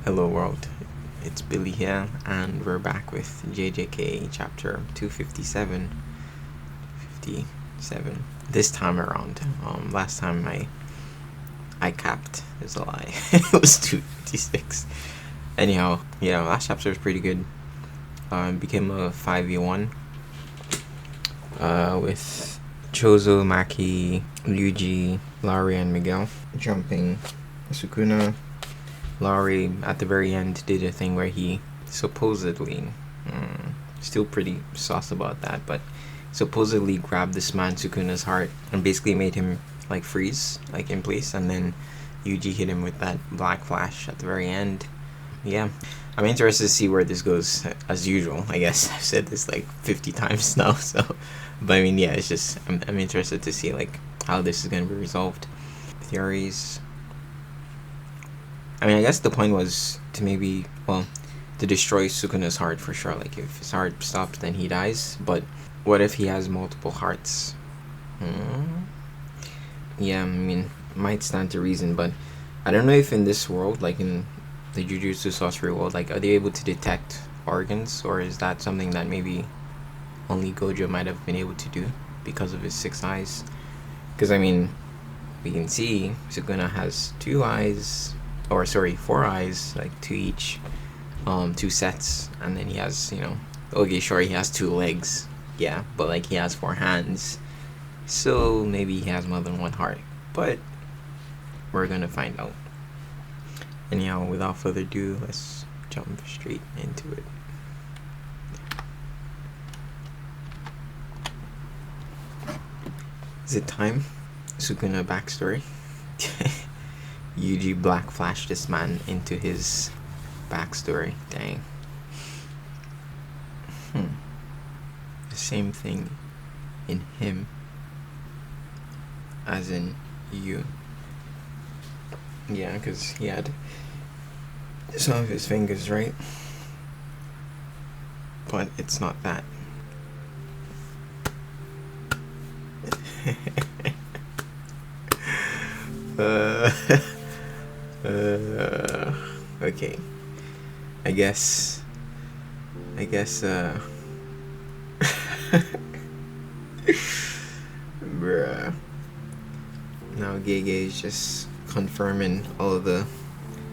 Hello world, it's Billy here, and we're back with JJK chapter 257. 57. This time around. Last time I capped is a lie. It was 256. Anyhow, yeah, last chapter was pretty good. Became a 5v1 with Chozo, Maki, Ryuji, Laurie, and Miguel jumping Sukuna. Laurie at the very end did a thing where he supposedly, still pretty sauce about that, but supposedly grabbed this man Sukuna's heart and basically made him like freeze, like in place, and then Yuji hit him with that black flash at the very end. Yeah, I'm interested to see where this goes. As usual, I guess I've said this like 50 times now, so but I mean, yeah, it's just I'm interested to see like how this is going to be resolved. Theories. I mean, I guess the point was to maybe, well, to destroy Sukuna's heart for sure. Like, if his heart stops, then he dies. But what if he has multiple hearts? Yeah, I mean, might stand to reason, but I don't know if in this world, like in the Jujutsu sorcery world, like, are they able to detect organs? Or is that something that maybe only Gojo might have been able to do because of his 6 eyes? Because, I mean, we can see Sukuna has 2 eyes, or sorry, 4 eyes, like 2 each, 2 sets, and then he has, okay, sure, he has 2 legs, yeah, but like he has 4 hands, so maybe he has more than 1 heart, but we're gonna find out. Anyhow, without further ado, let's jump straight into it. Is it time? Sukuna backstory. Yuji black flashed this man into his backstory. Dang. The same thing in him as in you. Yeah, because he had some of his fingers, right? But it's not that. Okay. I guess, bruh. Now Gege is just confirming all of the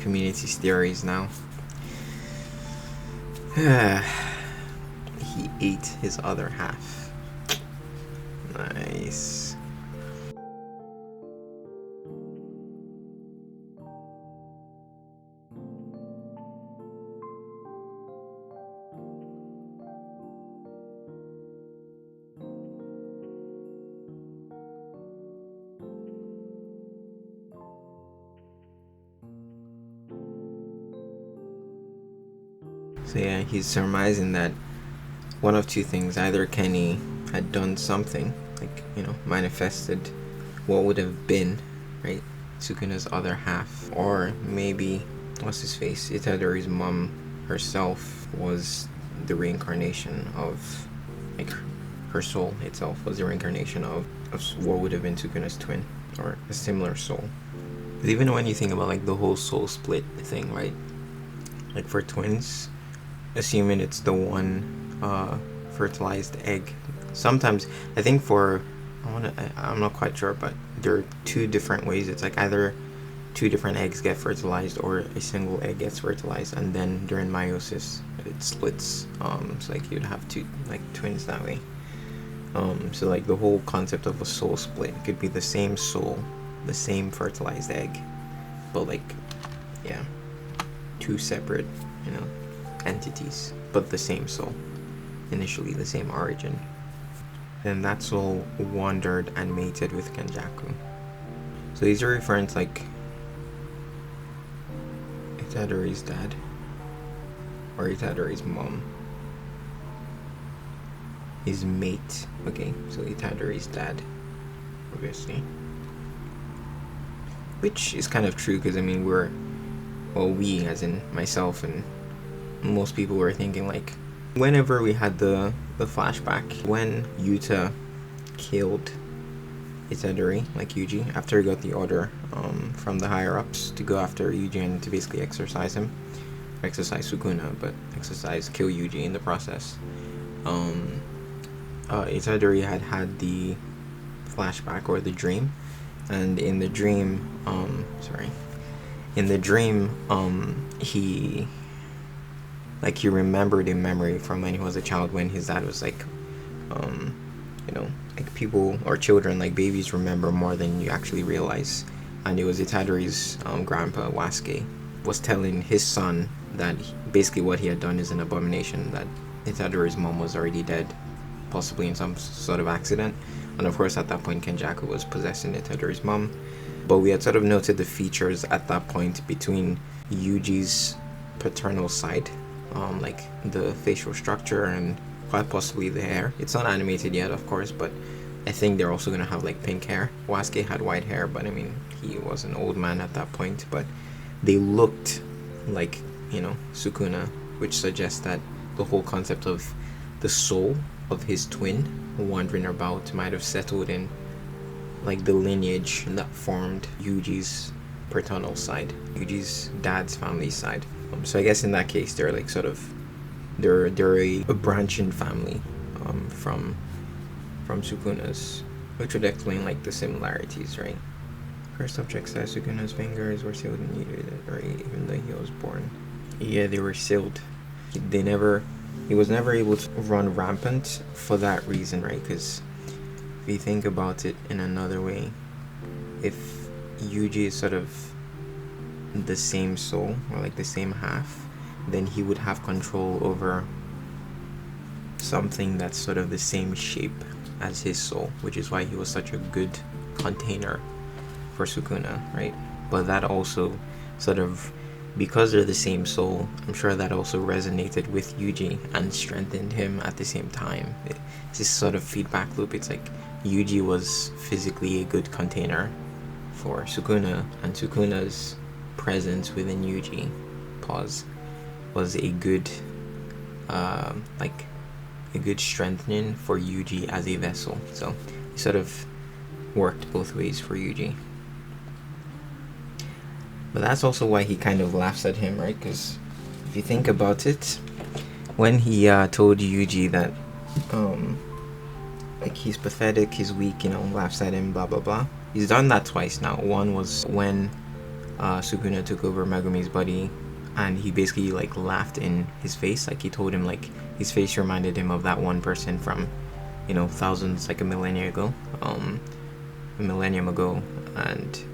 community's theories now. He ate his other half. Nice. So yeah, he's surmising that one of 2 things. Either Kenny had done something, like, manifested what would have been, right, Sukuna's other half. Or maybe, what's his face, Itadori's mom herself was the reincarnation of, like, her soul itself was the reincarnation of what would have been Sukuna's twin, or a similar soul. But even when you think about, like, the whole soul split thing, right, like, for twins, assuming it's the one fertilized egg. Sometimes I think I'm not quite sure, but there are 2 different ways. It's like either 2 different eggs get fertilized or a single egg gets fertilized, and then during meiosis it splits. So like you'd have 2 like twins that way. So like the whole concept of a soul split could be the same soul, the same fertilized egg, but like, yeah, 2 separate, entities, but the same soul, initially the same origin. Then that soul wandered and mated with Kenjaku. So these are referring to like Itadori's dad or Itadori's mom. His mate. Okay, so Itadori's dad, obviously. Which is kind of true, because I mean we as in myself and most people were thinking like, whenever we had the flashback when Yuta killed Itadori, like Yuji, after he got the order from the higher ups to go after Yuji and to basically exorcise him, exorcise Sukuna, but kill Yuji in the process. Itadori had the flashback or the dream, and in the dream, he remembered a memory from when he was a child, when his dad was like, like people or children, like babies, remember more than you actually realize. And it was Itadori's grandpa Wasuke was telling his son that basically what he had done is an abomination, that Itadori's mom was already dead, possibly in some sort of accident. And of course at that point Kenjaku was possessing Itadori's mom. But we had sort of noted the features at that point between Yuji's paternal side, like the facial structure and quite possibly the hair. It's not animated yet, of course, but I think they're also gonna have like pink hair. Wasuke had white hair, but I mean, he was an old man at that point. But they looked like, Sukuna, which suggests that the whole concept of the soul of his twin wandering about might have settled in like the lineage that formed Yuji's paternal side, Yuji's dad's family side. So I guess in that case, they're like sort of they're a branching family from Sukuna's, which would explain like the similarities, right? First object says Sukuna's fingers were sealed and needed, right? Even though he was born. Yeah, they were sealed. He was never able to run rampant for that reason, right? Because if you think about it in another way, if Yuji is sort of the same soul, or like the same half, then he would have control over something that's sort of the same shape as his soul, which is why he was such a good container for Sukuna, right? But that also sort of, because they're the same soul, I'm sure that also resonated with Yuji and strengthened him at the same time. It's this sort of feedback loop. It's like Yuji was physically a good container for Sukuna, and Sukuna's presence within Yuji, was a good a good strengthening for Yuji as a vessel. So it sort of worked both ways for Yuji. But that's also why he kind of laughs at him, right? Because if you think about it, when he told Yuji that like he's pathetic, he's weak, laughs at him, blah blah blah, he's done that twice now. One was when Sukuna took over Megumi's body, and he basically like laughed in his face, like he told him like his face reminded him of that one person from thousands, like a millennium ago, and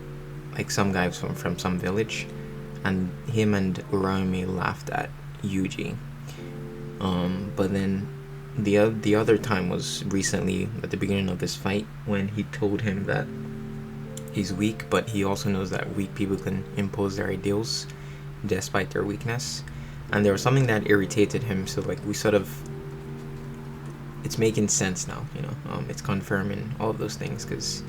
like some guys from some village, and him and Uraume laughed at Yuji. But then the other time was recently at the beginning of this fight, when he told him that he's weak, but he also knows that weak people can impose their ideals despite their weakness. And there was something that irritated him, so like we sort of, it's making sense now, it's confirming all of those things, because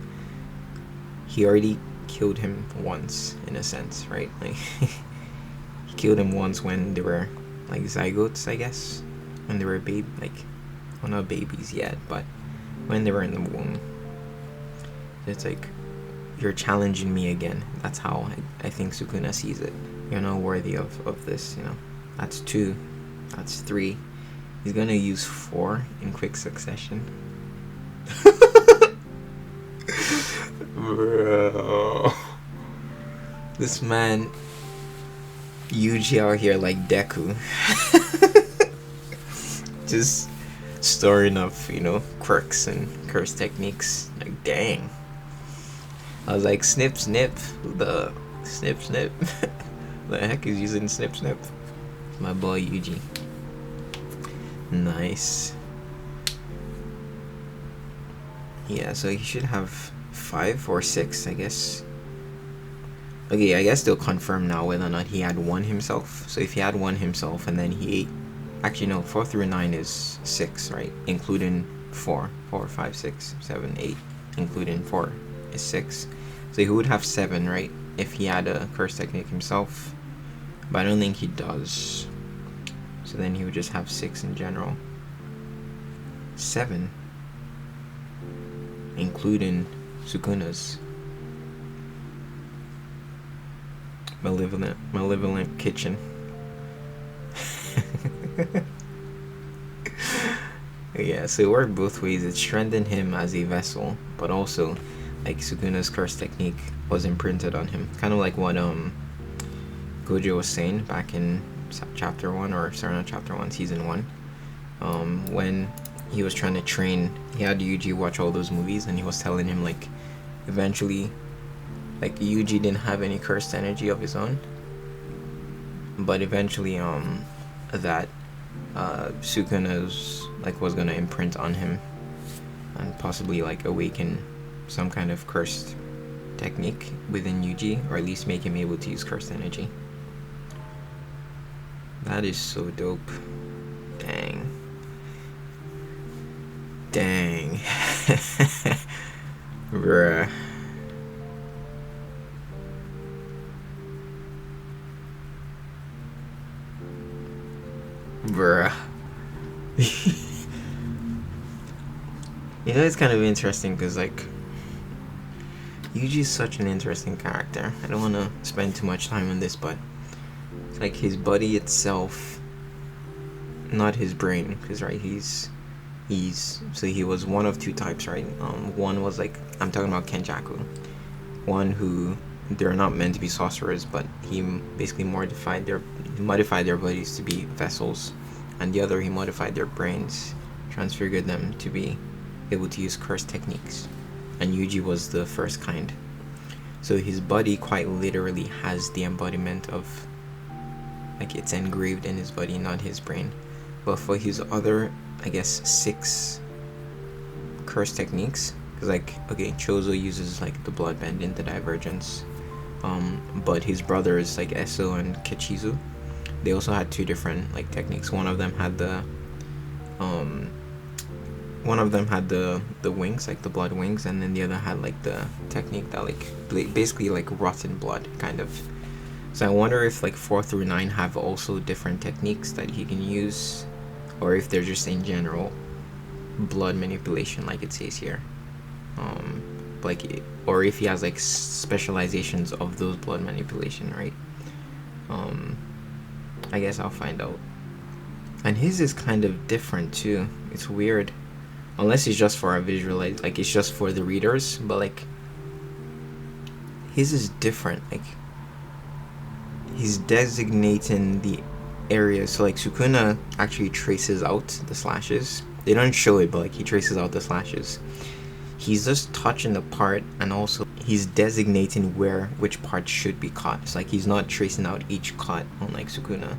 he already killed him once, in a sense, right? Like he killed him once when they were like zygotes, I guess, when they were not babies yet, but when they were in the womb. It's like, you're challenging me again. That's how I think Sukuna sees it. You're not worthy of this, That's 2. That's 3. He's gonna use 4 in quick succession. Bro. This man, Yuji out here like Deku. Just storing up, quirks and curse techniques. Like, dang. I was like, snip, snip. The snip, snip. The heck is using snip, snip? My boy Yuji. Nice. Yeah, so he should have 5 or 6, I guess. Okay, I guess they'll confirm now whether or not he had 1 himself. So if he had 1 himself and then he ate... Actually, no, 4 through 9 is 6, right? Including 4. 4, 5, 6, 7, 8. Including 4 is 6. So he would have 7, right? If he had a curse technique himself. But I don't think he does. So then he would just have 6 in general. 7. Including Sukuna's malevolent kitchen. Yeah, so it worked both ways. It strengthened him as a vessel, but also, like, Sukuna's curse technique was imprinted on him. Kind of like what Gojo was saying back in chapter 1, or sorry, not chapter 1, season 1. When he was trying to train, he had Yuji watch all those movies, and he was telling him, like, eventually, like, Yuji didn't have any cursed energy of his own, but eventually, that Sukuna's, like, was gonna imprint on him and possibly, like, awaken some kind of cursed technique within Yuji, or at least make him able to use cursed energy. That is so dope. Dang. Bruh. You know, it's kind of interesting because, like, Yuji is such an interesting character. I don't want to spend too much time on this, but it's like his body itself, not his brain, because, right, so he was one of two types, right? One was, like, I'm talking about Kenjaku, one who they're not meant to be sorcerers, but he basically modified their bodies to be vessels, and the other, he modified their brains, transfigured them to be able to use curse techniques. And Yuji was the first kind. So his body quite literally has the embodiment of, like, it's engraved in his body, not his brain. But for his other, I guess, 6 curse techniques, because, like, okay, Chozo uses, like, the bloodbending, the divergence, but his brothers, like Eso and Kechizu, they also had 2 different, like, techniques. One of them had the wings, like the blood wings, and then the other had, like, the technique that, like, basically, like, rotten blood, kind of. So I wonder if, like, 4 through 9 have also different techniques that he can use, or if they're just in general blood manipulation, like it says here, like, or if he has, like, specializations of those blood manipulation, right? I guess I'll find out. And his is kind of different too. It's weird, unless it's just for our visualize, like, it's just for the readers, but, like, his is different. Like, he's designating the area. So, like, Sukuna actually traces out the slashes. They don't show it, but, like, he traces out the slashes. He's just touching the part, and also he's designating which part should be cut. It's like he's not tracing out each cut, unlike Sukuna,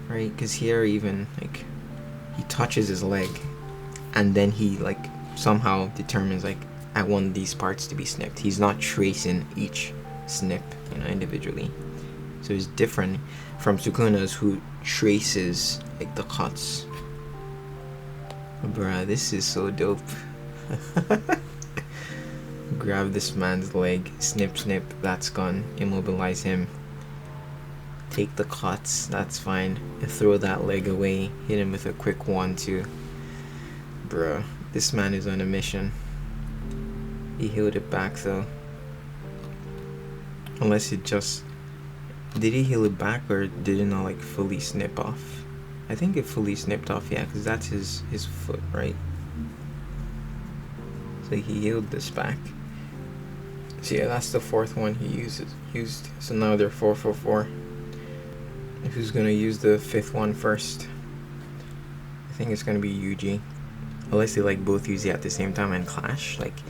right? Because here, even, like, he touches his leg, and then he, like, somehow determines, like, I want these parts to be snipped. He's not tracing each snip, you know, individually. So it's different from Sukuna's, who traces, like, the cuts. Bruh, this is so dope. Grab this man's leg, snip, snip, that's gone. Immobilize him. Take the cuts, that's fine. And throw that leg away. Hit him with a quick 1-2. Bruh, this man is on a mission. He healed it back though. Unless it just... Did he heal it back, or did it not, like, fully snip off? I think it fully snipped off, yeah, because that's his foot, right? So he healed this back. So yeah, that's the 4th one he used. So now they're 4 for 4. Who's gonna use the 5th one first? I think it's gonna be Yuji. Unless they, like, both use it at the same time and clash. Like,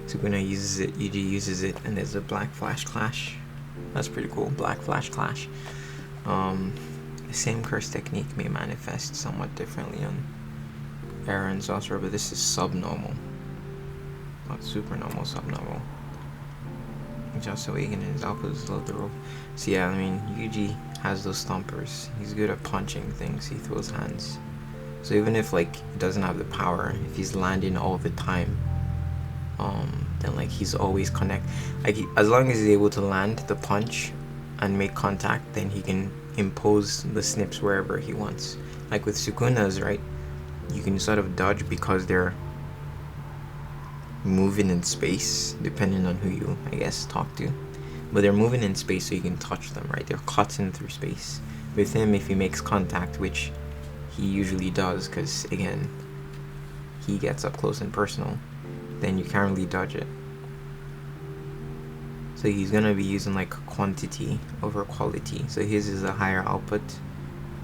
Sukuna uses it, Yuji uses it, and there's a black flash clash. That's pretty cool. Black flash clash. The same curse technique may manifest somewhat differently on Aaron's sorcerer, but this is subnormal. Not supernormal, subnormal. Just awakening his output is low the rope. So yeah, I mean, Yuji has those stompers. He's good at punching things. He throws hands. So even if, like, he doesn't have the power, if he's landing all the time, then, like, he's always like, as long as he's able to land the punch and make contact, then he can impose the snips wherever he wants. Like with Sukuna's, right, you can sort of dodge because they're moving in space, depending on who you, I guess, talk to. But they're moving in space so you can touch them, right? They're cutting through space. With him, if he makes contact, which he usually does, because again, he gets up close and personal, then you can't really dodge it. So he's gonna be using like quantity over quality. So his is a higher output,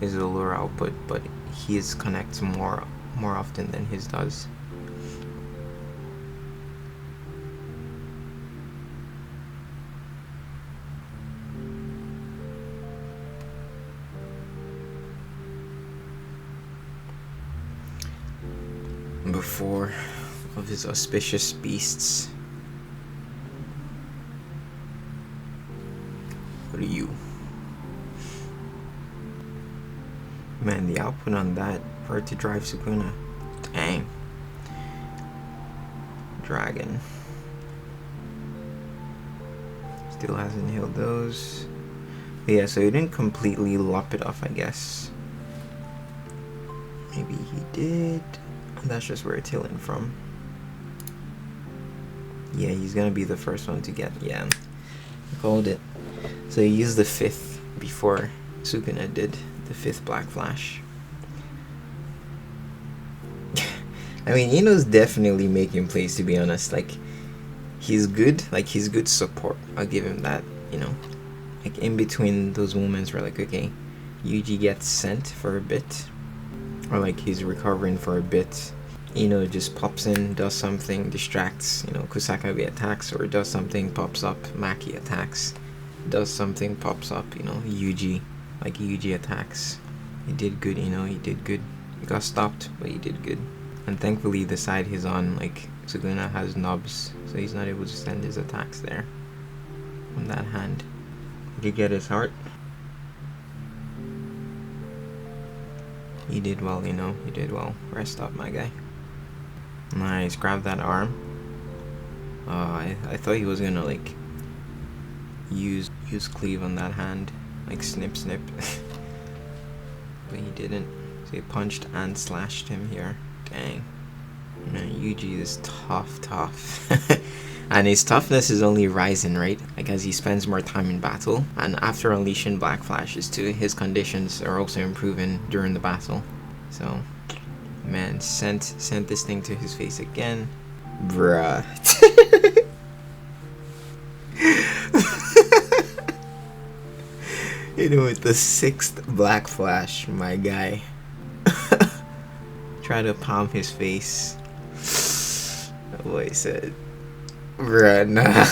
his is a lower output, but his connects more often than his does. Before of his auspicious beasts. What are you? Man, the output on that for it to drive Sukuna. Dang. Dragon. Still hasn't healed those. But yeah, so he didn't completely lop it off, I guess. Maybe he did. That's just where it's healing from. Yeah, he's gonna be the first one to get. Yeah, I called it. So he used the 5th before Sukuna did the 5th Black Flash. I mean, Ino's definitely making plays, to be honest. Like, he's good. Like, he's good support. I'll give him that, you know. Like, in between those moments where, like, okay, Yuji gets sent for a bit, or like he's recovering for a bit, just pops in, does something, distracts, Kusakabe attacks, or does something, pops up, Maki attacks, does something, pops up, Yuji attacks. He did good, he did good. He got stopped, but he did good. And thankfully the side he's on, like, Sukuna has nubs, so he's not able to send his attacks there on that hand. Did you get his heart? He did well, he did well. Rest up, my guy. Nice, grab that arm. I thought he was gonna, like, use cleave on that hand. Like, snip. But he didn't. So he punched and slashed him here. Dang. Man, Yuji is tough. And his toughness is only rising, right? Like, as he spends more time in battle. And after unleashing Black Flashes too, his conditions are also improving during the battle. So, man, sent this thing to his face again. Bruh. With the 6th Black Flash, my guy. Try to palm his face. That boy said, bruh, nah.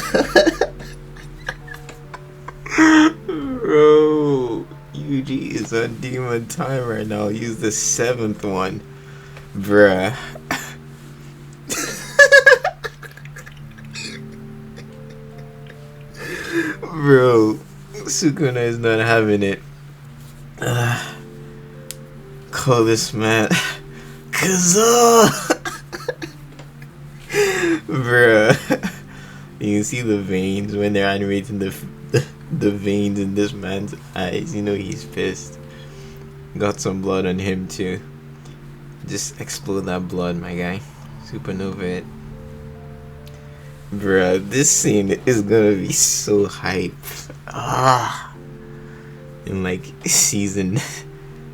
Bro, Yuji is on demon time right now. I'll use the 7th one. Bruh. Bro, Sukuna is not having it. Call this man Kazuo. Bruh. You can see the veins when they're animating the veins in this man's eyes. He's pissed. Got some blood on him too. Just explode that blood, my guy. Supernova it. Bruh, this scene is gonna be so hype. In like season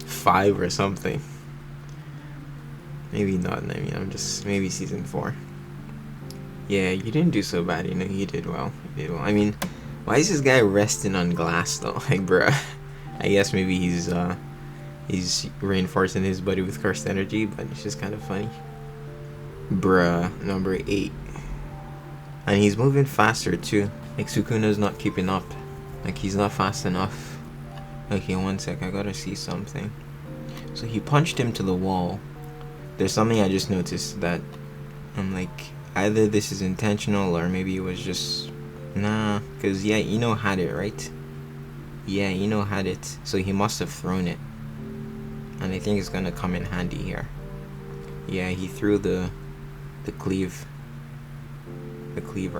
5 or something. Maybe not. Maybe season 4. Yeah, you didn't do so bad. You did well. I mean, why is this guy resting on glass though? Like, bruh. I guess maybe he's reinforcing his body with cursed energy, but it's just kind of funny. Bruh, number 8. And he's moving faster too. Like, Sukuna's not keeping up. Like, he's not fast enough. Okay, one sec, I gotta see something. So he punched him to the wall. There's something I just noticed that I'm like, either this is intentional or maybe it was just, nah, because yeah, Ino had it, right? Yeah, Ino had it, so he must have thrown it. And I think it's gonna come in handy here. Yeah, he threw the cleaver,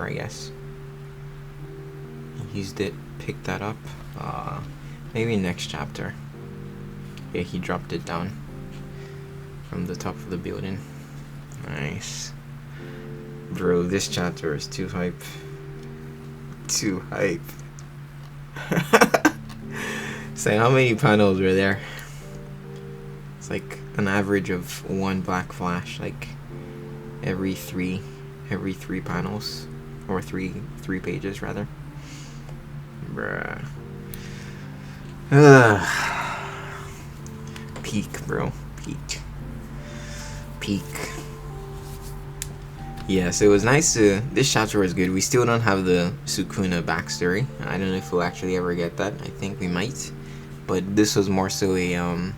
I guess. He used it, picked that up. Maybe next chapter. Yeah, he dropped it down from the top of the building. Nice. Bro, this chapter is too hype. Too hype. So how many panels were there? It's like an average of one black flash, like every three panels, or three pages rather. Bruh. Peak, bro. Peak. Yes, it was nice to. This chapter was good. We still don't have the Sukuna backstory. I don't know if we'll actually ever get that. I think we might, but this was more so a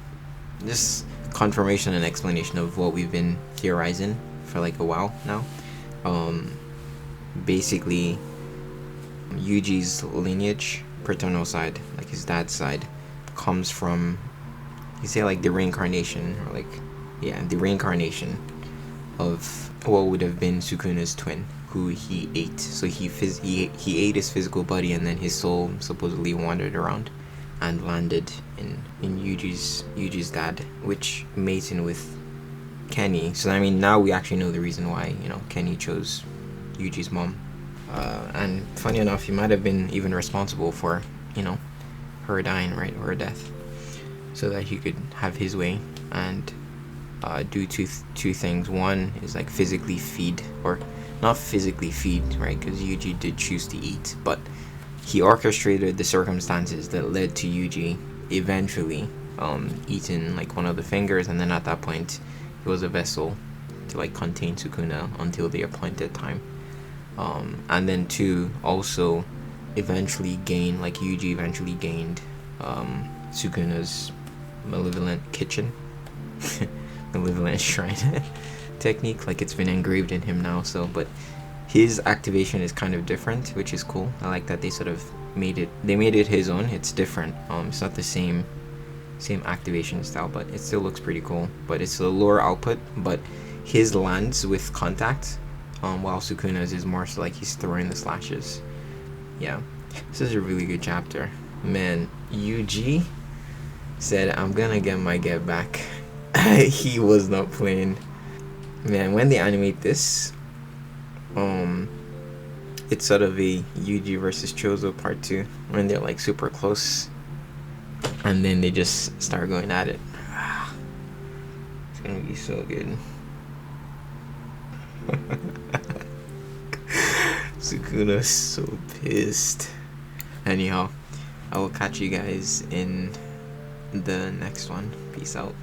just confirmation and explanation of what we've been theorizing for like a while now. Basically, Yuji's lineage, paternal side, like his dad's side, comes from, you say like the reincarnation, or like, yeah, the reincarnation of what would have been Sukuna's twin, who he ate. So he ate his physical body, and then his soul supposedly wandered around and landed in Yuji's dad, which mating with Kenny. So I mean, now we actually know the reason why, you know, Kenny chose Yuji's mom. And funny enough, he might have been even responsible for, you know, her dying, right, or her death, so that he could have his way and do two things. One is like physically feed, or not physically feed, right, because Yuji did choose to eat, but he orchestrated the circumstances that led to Yuji eventually eating like one of the fingers, and then at that point he was a vessel to like contain Sukuna until the appointed time. And then two, also eventually gain, like Yuji eventually gained Sukuna's malevolent kitchen malevolent shrine technique, like it's been engraved in him now. So but his activation is kind of different, which is cool. I like that they sort of made it his own. It's different. It's not the same activation style, but it still looks pretty cool. But it's a lower output, but his lands with contact, while Sukuna's is more so like he's throwing the slashes. Yeah, this is a really good chapter, man. Yuji said, "I'm gonna get my get back." He was not playing, man. When they animate this, it's sort of a Yuji versus Chozo part 2, when they're like super close, and then they just start going at it. It's gonna be so good. Sukuna's so pissed. Anyhow, I will catch you guys in the next one. Peace out.